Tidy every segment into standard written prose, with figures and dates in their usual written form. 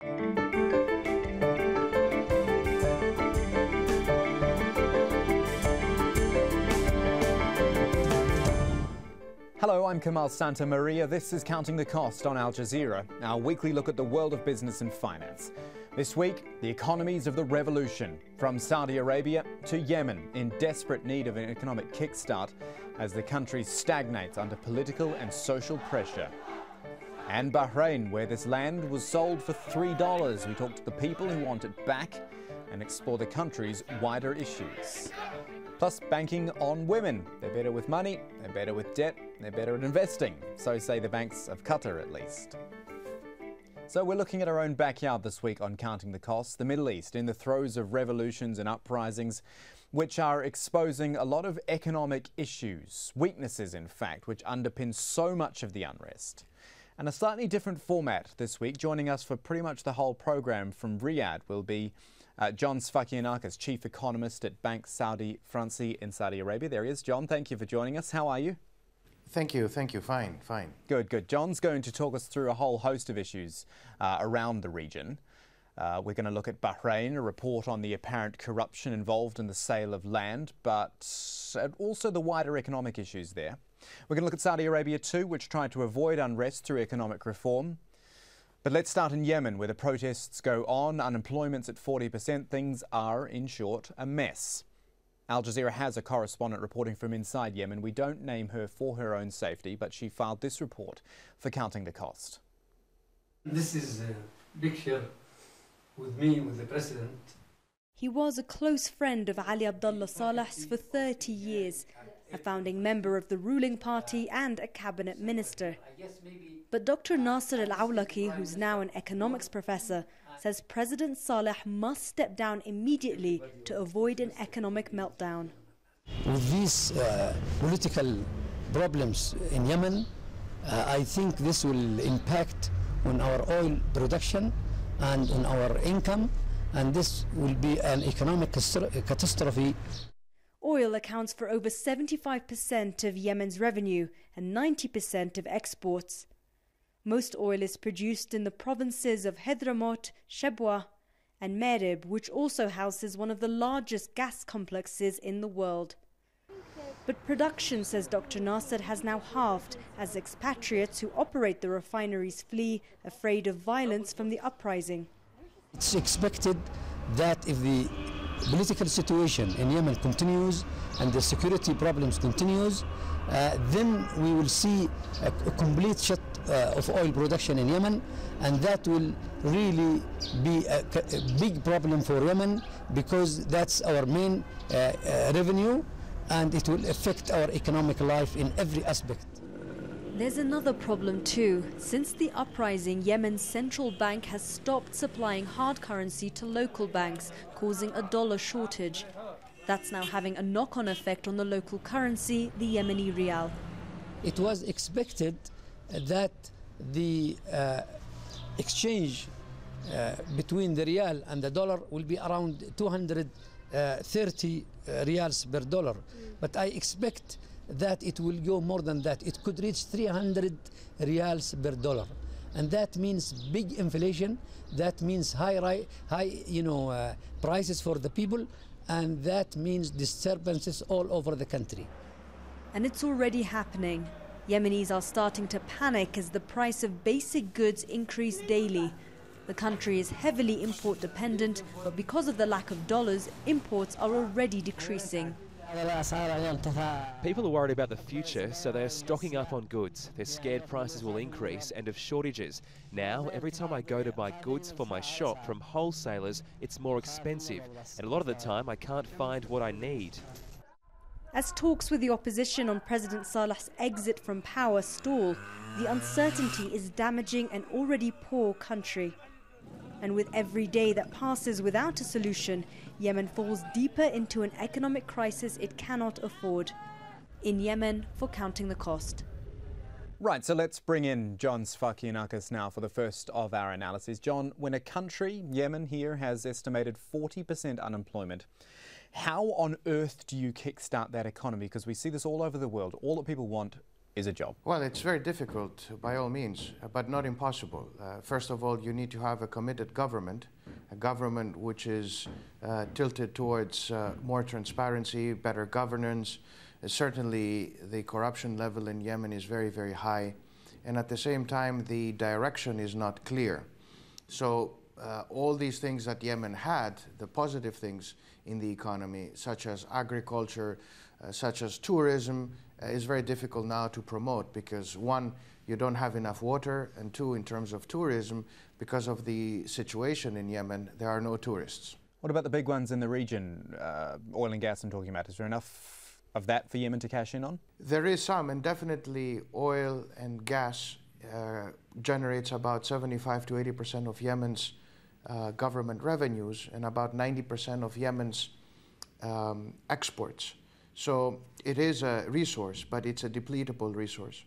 Hello, I'm Kamal Santamaria. This is Counting the Cost on Al Jazeera, our weekly look at the world of business and finance. This week, the economies of the revolution, from Saudi Arabia to Yemen, in desperate need of an economic kickstart as the country stagnates under political and social pressure. And Bahrain, where this land was sold for $3. We talk to the people who want it back and explore the country's wider issues. Plus, banking on women. They're better with money, they're better with debt, they're better at investing. So say the banks of Qatar, at least. So we're looking at our own backyard this week on Counting the Cost. The Middle East, in the throes of revolutions and uprisings, which are exposing a lot of economic issues, weaknesses in fact, which underpin so much of the unrest. And a slightly different format this week. Joining us for pretty much the whole program from Riyadh will be John Sfakianakis, Chief Economist at Banque Saudi Fransi in Saudi Arabia. There he is. John, thank you for joining us. How are you? Thank you. Fine. Good. John's going to talk us through a whole host of issues around the region. We're going to look at Bahrain, a report on the apparent corruption involved in the sale of land, but also the wider economic issues there. We're going to look at Saudi Arabia too, which tried to avoid unrest through economic reform. But let's start in Yemen, where the protests go on, unemployment's at 40%, things are, in short, a mess. Al Jazeera has a correspondent reporting from inside Yemen. We don't name her for her own safety, but she filed this report for Counting the Cost. This is a picture with me, with the president. He was a close friend of Ali Abdullah Saleh's for 30 years, a founding member of the ruling party and a cabinet minister. But Dr. Nasser Al-Awlaki, who's now an economics professor, says President Saleh must step down immediately to avoid an economic meltdown. With these political problems in Yemen, I think this will impact on our oil production and on our income, and this will be an economic catastrophe. Oil accounts for over 75% of Yemen's revenue and 90% of exports. Most oil is produced in the provinces of Hadramaut, Shebwa and Marib, which also houses one of the largest gas complexes in the world. But production, says Dr. Nasser, has now halved as expatriates who operate the refineries flee, afraid of violence from the uprising. It's expected that if the political situation in Yemen continues and the security problems continues, then we will see a complete shut of oil production in Yemen, and that will really be a big problem for Yemen, because that's our main revenue, and it will affect our economic life in every aspect. There's another problem too. Since the uprising, Yemen's central bank has stopped supplying hard currency to local banks, causing a dollar shortage. That's now having a knock-on effect on the local currency, the Yemeni rial. It was expected that the exchange between the rial and the dollar will be around 230 rials per dollar. But I expect that it will go more than that. It could reach 300 rials per dollar. And that means big inflation, that means high prices for the people, and that means disturbances all over the country. And it's already happening. Yemenis are starting to panic as the price of basic goods increase daily. The country is heavily import dependent, but because of the lack of dollars, imports are already decreasing. People are worried about the future, so they are stocking up on goods. They're scared prices will increase and of shortages. Now, every time I go to buy goods for my shop from wholesalers, it's more expensive. And a lot of the time, I can't find what I need. As talks with the opposition on President Saleh's exit from power stall, the uncertainty is damaging an already poor country. And with every day that passes without a solution, Yemen falls deeper into an economic crisis it cannot afford. In Yemen, for Counting the Cost. Right, so let's bring in John Sfakianakis now for the first of our analyses. John, when a country, Yemen here, has estimated 40% unemployment, how on earth do you kickstart that economy? Because we see this all over the world. All that people want is a job? Well, it's very difficult by all means, but not impossible. First of all, you need to have a committed government, a government which is tilted towards more transparency, better governance. Certainly, the corruption level in Yemen is very, very high. And at the same time, the direction is not clear. So all these things that Yemen had, the positive things in the economy, such as agriculture, such as tourism, is very difficult now to promote because one, you don't have enough water, and two, in terms of tourism, because of the situation in Yemen, there are no tourists. What about the big ones in the region? Oil and gas I'm talking about. Is there enough of that for Yemen to cash in on? There is some, and definitely oil and gas generates about 75 to 80% of Yemen's government revenues and about 90% of Yemen's exports. So it is a resource, but it's a depletable resource.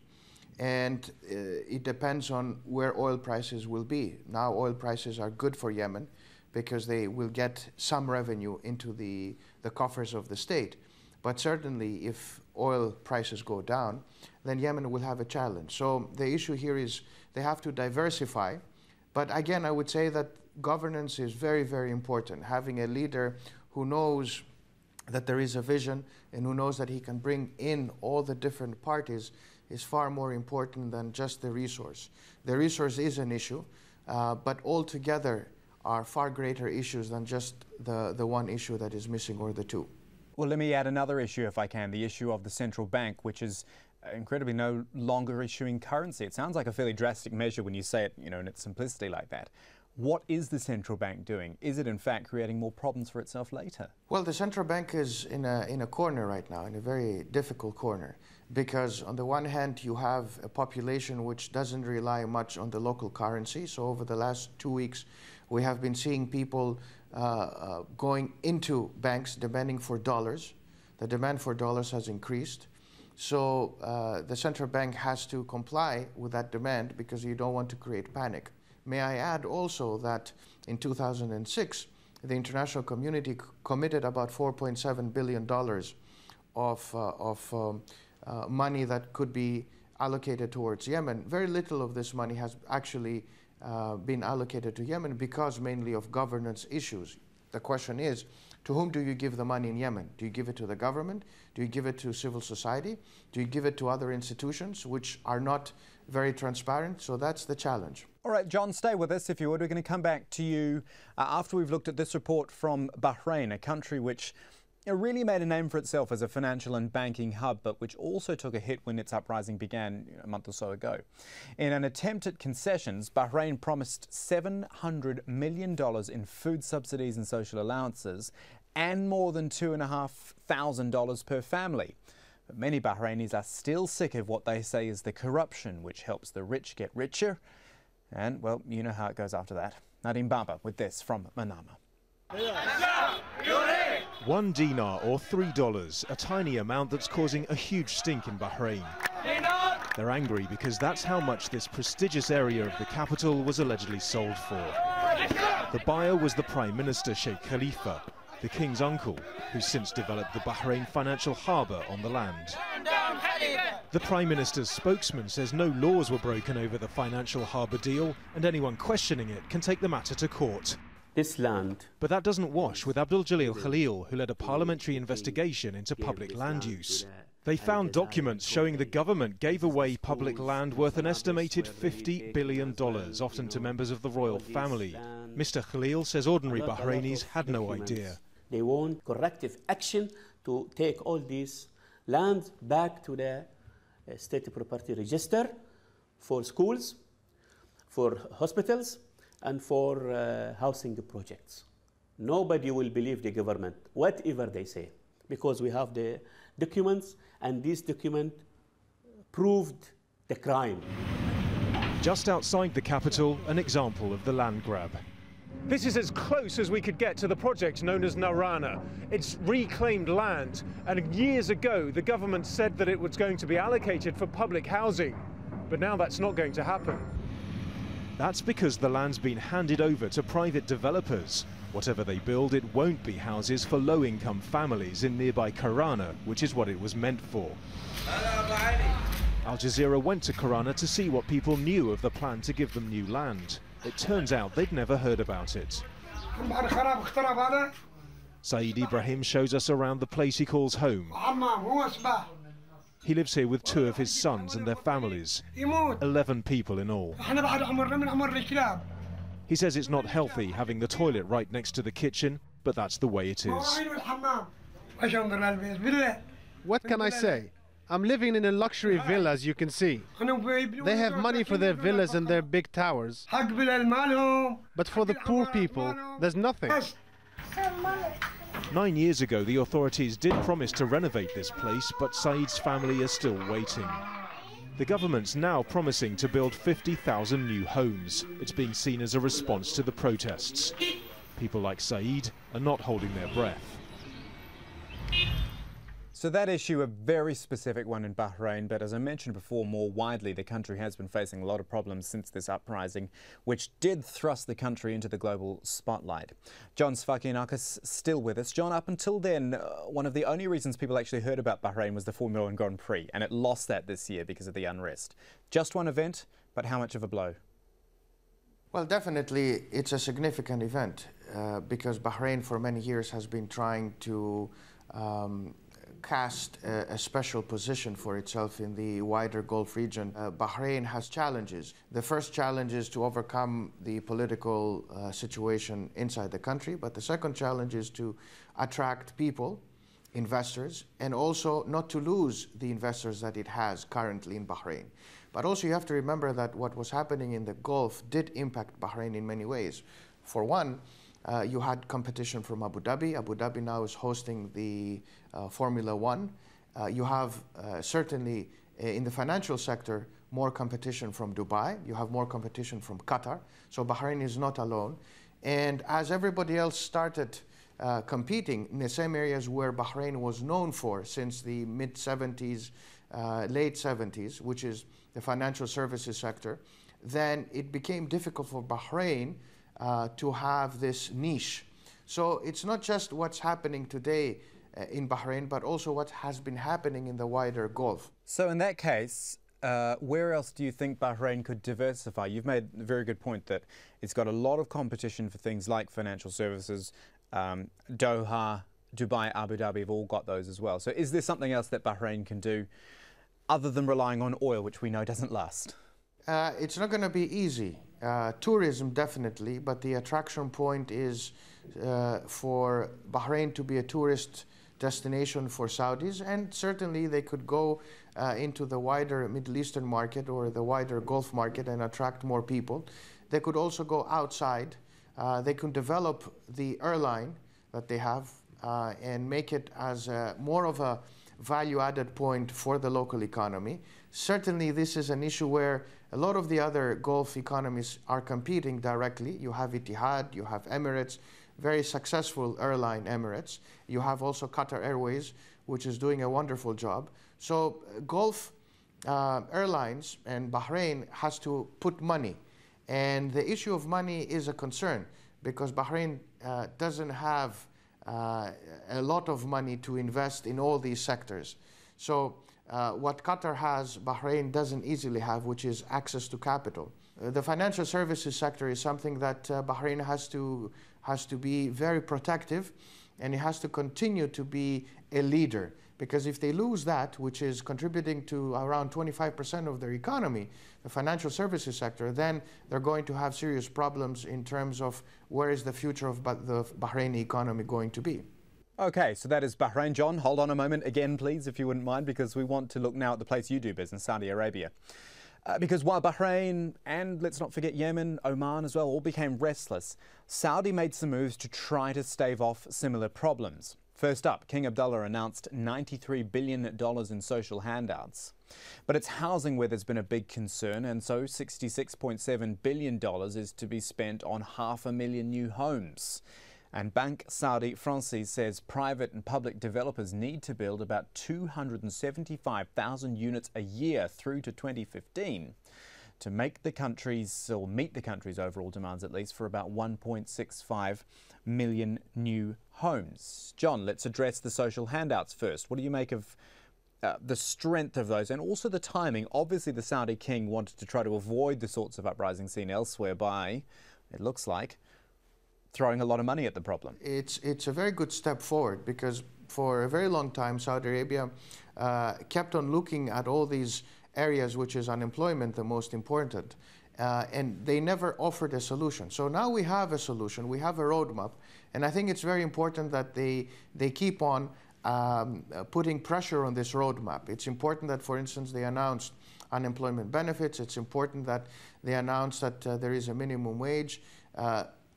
And it depends on where oil prices will be. Now oil prices are good for Yemen because they will get some revenue into the coffers of the state. But certainly if oil prices go down, then Yemen will have a challenge. So the issue here is they have to diversify. But again, I would say that governance is very, very important. Having a leader who knows that there is a vision and who knows that he can bring in all the different parties is far more important than just the resource. The resource is an issue, but altogether are far greater issues than just the one issue that is missing or the two. Well, let me add another issue if I can, the issue of the central bank, which is incredibly no longer issuing currency. It sounds like a fairly drastic measure when you say it, in its simplicity like that. What is the central bank doing? Is it in fact creating more problems for itself later? Well, the central bank is in a corner right now, in a very difficult corner, because on the one hand you have a population which doesn't rely much on the local currency. So over the last 2 weeks we have been seeing people going into banks demanding for dollars. The demand for dollars has increased. So the central bank has to comply with that demand because you don't want to create panic. May I add also that in 2006, the international community committed about $4.7 billion of money that could be allocated towards Yemen. Very little of this money has actually been allocated to Yemen because mainly of governance issues. The question is, to whom do you give the money in Yemen? Do you give it to the government? Do you give it to civil society? Do you give it to other institutions which are not very transparent? So that's the challenge. All right, John, stay with us if you would. We're going to come back to you after we've looked at this report from Bahrain, a country which really made a name for itself as a financial and banking hub, but which also took a hit when its uprising began a month or so ago. In an attempt at concessions, Bahrain promised $700 million in food subsidies and social allowances and more than $2,500 per family. But many Bahrainis are still sick of what they say is the corruption which helps the rich get richer. And, well, you know how it goes after that. Nadim Baba with this from Manama. $1 dinar or $3, a tiny amount that's causing a huge stink in Bahrain. They're angry because that's how much this prestigious area of the capital was allegedly sold for. The buyer was the Prime Minister Sheikh Khalifa, the king's uncle, who's since developed the Bahrain financial harbour on the land. The Prime Minister's spokesman says no laws were broken over the financial harbour deal, and anyone questioning it can take the matter to court. This land. But that doesn't wash with Abdul Jalil Khalil, who led a parliamentary investigation into public land use. They found documents showing the government gave away public land worth an estimated $50 billion, often to members of the royal family. Mr. Khalil says ordinary Bahrainis had no idea. They want corrective action to take all these lands back to the state property register for schools, for hospitals, and for housing projects. Nobody will believe the government, whatever they say, because we have the documents, and this document proved the crime. Just outside the capital, an example of the land grab. This is as close as we could get to the project known as Narana. It's reclaimed land, and years ago the government said that it was going to be allocated for public housing, but now that's not going to happen. That's because the land's been handed over to private developers. Whatever they build, it won't be houses for low-income families in nearby Karana, which is what it was meant for. Al Jazeera went to Karana to see what people knew of the plan to give them new land. It turns out they'd never heard about it. Saeed Ibrahim shows us around the place he calls home. He lives here with 2 of his sons and their families, 11 people in all. He says it's not healthy having the toilet right next to the kitchen, but that's the way it is. What can I say? I'm living in a luxury villa, as you can see. They have money for their villas and their big towers. But for the poor people, there's nothing. 9 years ago, the authorities did promise to renovate this place, but Saeed's family is still waiting. The government's now promising to build 50,000 new homes. It's being seen as a response to the protests. People like Saeed are not holding their breath. So that issue, a very specific one in Bahrain, but as I mentioned before, more widely, the country has been facing a lot of problems since this uprising, which did thrust the country into the global spotlight. John Sfakianakis still with us. John, up until then, one of the only reasons people actually heard about Bahrain was the Formula One Grand Prix, and it lost that this year because of the unrest. Just one event, but how much of a blow? Well, definitely it's a significant event because Bahrain for many years has been trying to cast a special position for itself in the wider Gulf region. Bahrain has challenges. The first challenge is to overcome the political situation inside the country, but the second challenge is to attract people, investors, and also not to lose the investors that it has currently in Bahrain. But also you have to remember that what was happening in the Gulf did impact Bahrain in many ways. For one, you had competition from Abu Dhabi. Abu Dhabi now is hosting the Formula One. You have certainly in the financial sector more competition from Dubai. You have more competition from Qatar. So Bahrain is not alone. And as everybody else started competing in the same areas where Bahrain was known for since the mid-70s, late 70s, which is the financial services sector, then it became difficult for Bahrain to have this niche. So it's not just what's happening today in Bahrain, but also what has been happening in the wider Gulf. So in that case, where else do you think Bahrain could diversify? You've made a very good point that it's got a lot of competition for things like financial services. Doha, Dubai, Abu Dhabi have all got those as well. So is there something else that Bahrain can do other than relying on oil, which we know doesn't last? It's not going to be easy. Tourism, definitely, but the attraction point is for Bahrain to be a tourist destination for Saudis, and certainly they could go into the wider Middle Eastern market or the wider Gulf market and attract more people. They could also go outside. They could develop the airline that they have and make it as more of a value-added point for the local economy. Certainly this is an issue where a lot of the other Gulf economies are competing directly. You have Etihad, you have Emirates, very successful airline Emirates. You have also Qatar Airways, which is doing a wonderful job. So Gulf Airlines and Bahrain has to put money. And the issue of money is a concern because Bahrain doesn't have a lot of money to invest in all these sectors. So what Qatar has, Bahrain doesn't easily have, which is access to capital. The financial services sector is something that Bahrain has to be very protective, and it has to continue to be a leader. Because if they lose that, which is contributing to around 25% of their economy, the financial services sector, then they're going to have serious problems in terms of where is the future of the Bahraini economy going to be. Okay, so that is Bahrain. John, hold on a moment again, please, if you wouldn't mind, because we want to look now at the place you do business, Saudi Arabia. Because while Bahrain and, let's not forget, Yemen, Oman as well, all became restless, Saudi made some moves to try to stave off similar problems. First up, King Abdullah announced $93 billion in social handouts. But it's housing where there's been a big concern, and so $66.7 billion is to be spent on 500,000 new homes. And Banque Saudi Francaise says private and public developers need to build about 275,000 units a year through to 2015 to make the country's, or meet the country's overall demands at least, for about 1.65 million new homes. John, let's address the social handouts first. What do you make of the strength of those and also the timing. Obviously, the Saudi king wanted to try to avoid the sorts of uprisings seen elsewhere by, it looks like, throwing a lot of money at the problem. It's a very good step forward, because for a very long time Saudi Arabia kept on looking at all these areas which is unemployment the most important, and they never offered a solution. So now we have a solution, we have a roadmap, and I think it's very important that they keep on putting pressure on this roadmap. It's important that, for instance, they announced unemployment benefits. It's important that they announced that there is a minimum wage.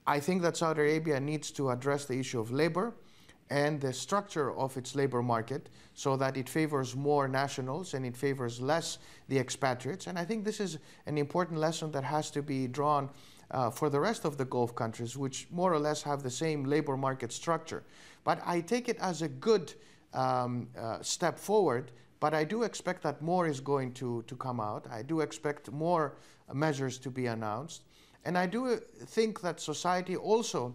I think that Saudi Arabia needs to address the issue of labor and the structure of its labor market so that it favors more nationals and it favors less the expatriates. And I think this is an important lesson that has to be drawn for the rest of the Gulf countries, which more or less have the same labor market structure. But I take it as a good step forward, but I do expect that more is going to come out. I do expect more measures to be announced. And I do think that society also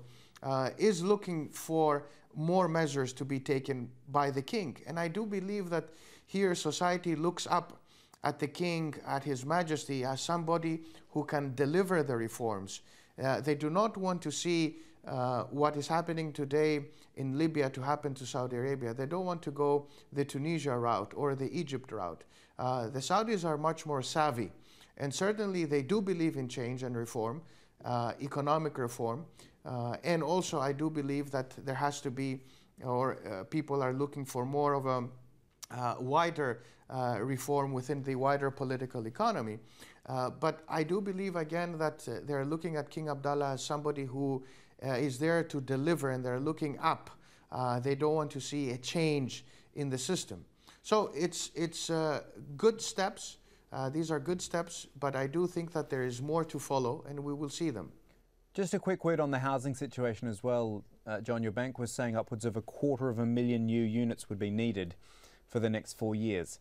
is looking for more measures to be taken by the king. And I do believe that here society looks up at the king, at His Majesty, as somebody who can deliver the reforms. They do not want to see what is happening today in Libya to happen to Saudi Arabia. They don't want to go the Tunisia route or the Egypt route. The Saudis are much more savvy, and certainly they do believe in change and reform, economic reform. And also I do believe that there has to be, or people are looking for more of a wider reform within the wider political economy. But I do believe again that they're looking at King Abdullah as somebody who is there to deliver, and they're looking up. They don't want to see a change in the system. So it's good steps. These are good steps, but I do think that there is more to follow, and we will see them. Just a quick word on the housing situation as well. John, your bank was saying upwards of 250,000 new units would be needed for the next 4 years.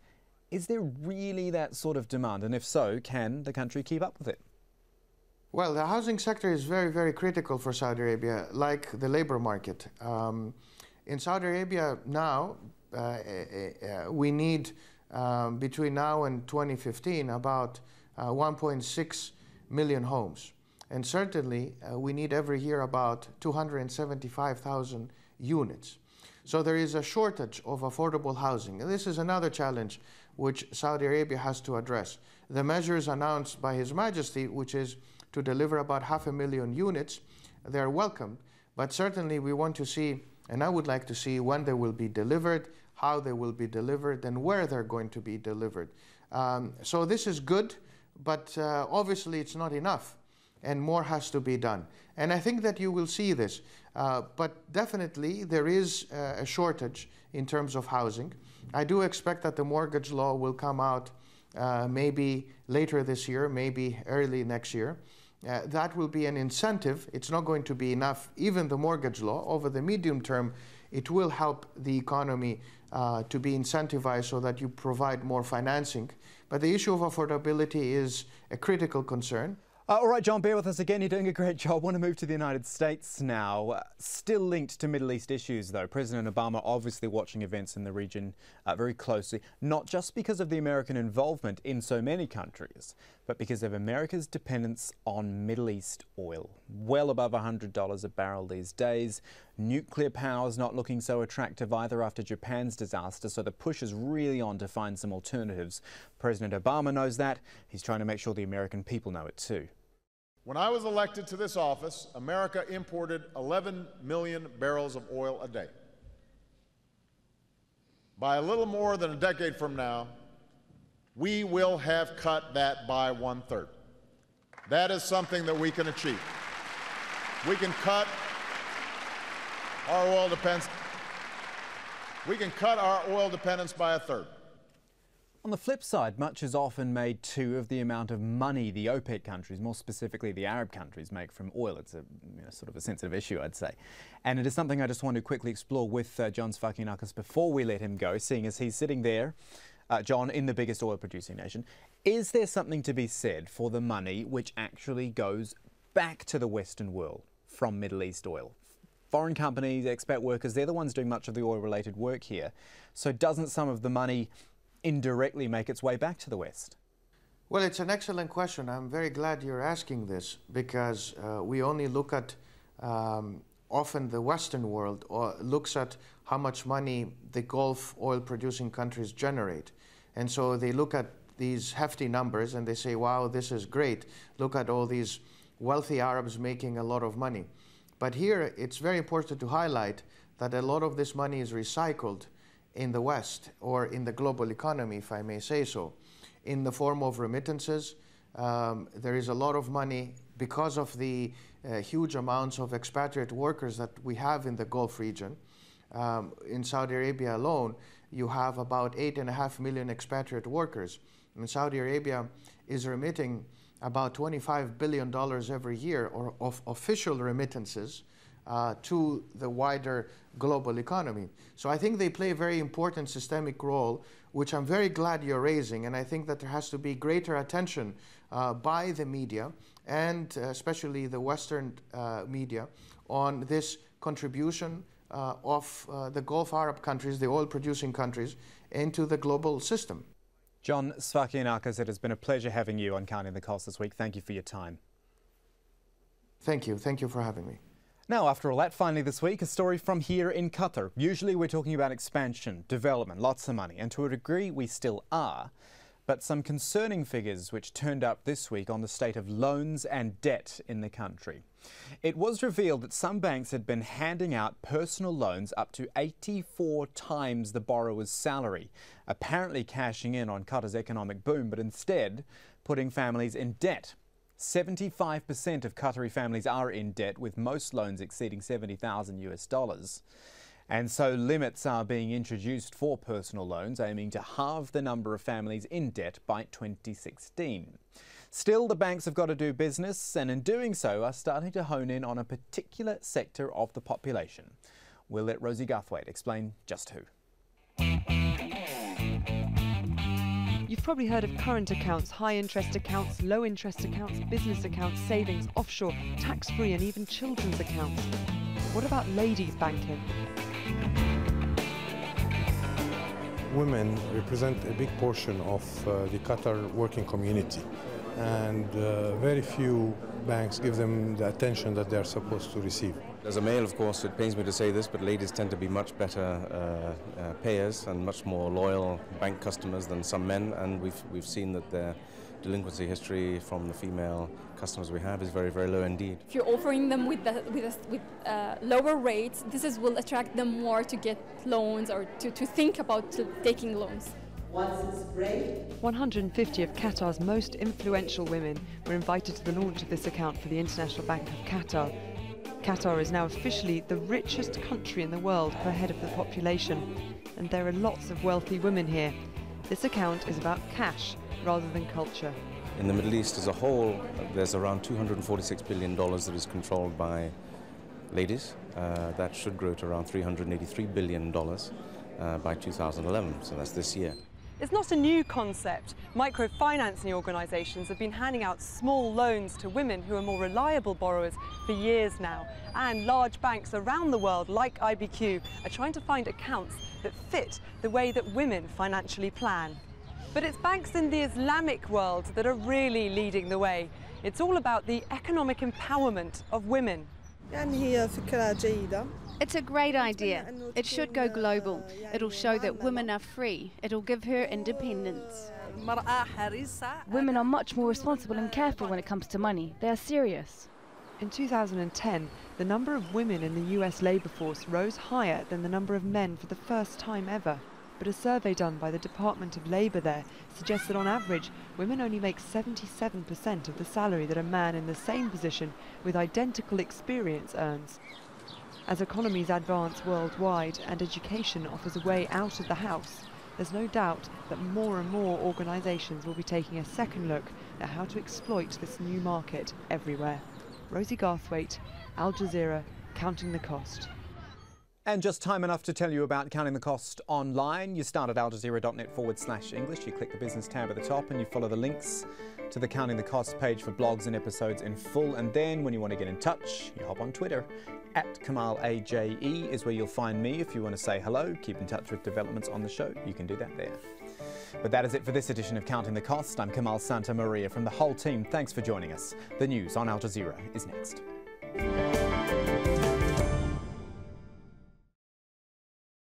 Is there really that sort of demand? And if so, can the country keep up with it? Well, the housing sector is very, very critical for Saudi Arabia, like the labor market. In Saudi Arabia now, we need, between now and 2015, about 1.6 million homes. And certainly, we need every year about 275,000 units. So there is a shortage of affordable housing. And this is another challenge which Saudi Arabia has to address. The measures announced by His Majesty, which is to deliver about 500,000 units, they are welcome. But certainly we want to see, and I would like to see, when they will be delivered, how they will be delivered, and where they're going to be delivered. So this is good, but obviously it's not enough, and more has to be done. And I think that you will see this. But definitely there is a shortage in terms of housing. I do expect that the mortgage law will come out maybe later this year, maybe early next year. That will be an incentive. It's not going to be enough, even the mortgage law. Over the medium term, it will help the economy to be incentivized so that you provide more financing. But the issue of affordability is a critical concern. All right, John, bear with us again. You're doing a great job. I want to move to the United States now. Still linked to Middle East issues, though. President Obama obviously watching events in the region very closely, not just because of the American involvement in so many countries, but because of America's dependence on Middle East oil. Well above $100 a barrel these days. Nuclear power is not looking so attractive either after Japan's disaster, so the push is really on to find some alternatives. President Obama knows that. He's trying to make sure the American people know it too. When I was elected to this office, America imported 11 million barrels of oil a day. By a little more than a decade from now, we will have cut that by 1/3. That is something that we can achieve. We can cut our oil dependence. We can cut our oil dependence by 1/3. On the flip side, much is often made too of the amount of money the OPEC countries, more specifically the Arab countries, make from oil. It's a sort of a sensitive issue, I'd say. And it is something I just want to quickly explore with John Sfakinakis before we let him go, seeing as he's sitting there, John, in the biggest oil producing nation. Is there something to be said for the money which actually goes back to the Western world from Middle East oil? Foreign companies, expat workers, they're the ones doing much of the oil-related work here. So doesn't some of the money indirectly make its way back to the West? Well, it's an excellent question. I'm very glad you're asking this, because we only look at, often the Western world looks at how much money the Gulf oil-producing countries generate. And so they look at these hefty numbers and they say, wow, this is great. Look at all these wealthy Arabs making a lot of money. But here, it's very important to highlight that a lot of this money is recycled in the West, or in the global economy, if I may say so, in the form of remittances. There is a lot of money because of the huge amounts of expatriate workers that we have in the Gulf region. In Saudi Arabia alone, you have about 8.5 million expatriate workers. And Saudi Arabia is remitting about $25 billion every year of official remittances to the wider global economy. So I think they play a very important systemic role, which I'm very glad you're raising, and I think that there has to be greater attention by the media, and especially the Western media, on this contribution of the Gulf Arab countries, the oil-producing countries, into the global system. John Sfakianakis, it has been a pleasure having you on Counting the Cost this week. Thank you for your time. Thank you. Thank you for having me. Now, after all that, finally this week, a story from here in Qatar. Usually we're talking about expansion, development, lots of money, and to a degree we still are. But some concerning figures which turned up this week on the state of loans and debt in the country. It was revealed that some banks had been handing out personal loans up to 84 times the borrower's salary, apparently cashing in on Qatar's economic boom, but instead putting families in debt. 75% of Qatari families are in debt, with most loans exceeding $70,000. And so limits are being introduced for personal loans, aiming to halve the number of families in debt by 2016. Still, the banks have got to do business, and in doing so are starting to hone in on a particular sector of the population. We'll let Rosie Garthwaite explain just who. You've probably heard of current accounts, high-interest accounts, low-interest accounts, business accounts, savings, offshore, tax-free and even children's accounts. What about ladies banking? Women represent a big portion of the Qatar working community, and very few banks give them the attention that they're supposed to receive. As a male, of course, it pains me to say this, but ladies tend to be much better payers and much more loyal bank customers than some men, and we've seen that their delinquency history from the female customers we have is very, very low indeed. If you're offering them with lower rates, will attract them more to get loans or to think about taking loans. 150 of Qatar's most influential women were invited to the launch of this account for the International Bank of Qatar. Qatar is now officially the richest country in the world per head of the population, and there are lots of wealthy women here. This account is about cash rather than culture. In the Middle East as a whole, there's around $246 billion that is controlled by ladies. That should grow to around $383 billion by 2011, so that's this year. It's not a new concept. Microfinancing organisations have been handing out small loans to women who are more reliable borrowers for years now. And large banks around the world, like IBQ, are trying to find accounts that fit the way that women financially plan. But it's banks in the Islamic world that are really leading the way. It's all about the economic empowerment of women. It's a great idea. It should go global. It'll show that women are free. It'll give her independence. Women are much more responsible and careful when it comes to money. They are serious. In 2010, the number of women in the US labour force rose higher than the number of men for the first time ever. But a survey done by the Department of Labour there suggests that on average, women only make 77% of the salary that a man in the same position with identical experience earns. As economies advance worldwide and education offers a way out of the house, there's no doubt that more and more organisations will be taking a second look at how to exploit this new market everywhere. Rosie Garthwaite, Al Jazeera, Counting the Cost. And just time enough to tell you about Counting the Cost online. You start at aljazeera.net/English. You click the business tab at the top and you follow the links to the Counting the Cost page for blogs and episodes in full. And then when you want to get in touch, you hop on Twitter. @KamalAJE is where you'll find me if you want to say hello, keep in touch with developments on the show. You can do that there. But that is it for this edition of Counting the Cost. I'm Kamal Santa Maria from the whole team. Thanks for joining us. The news on Al Jazeera is next.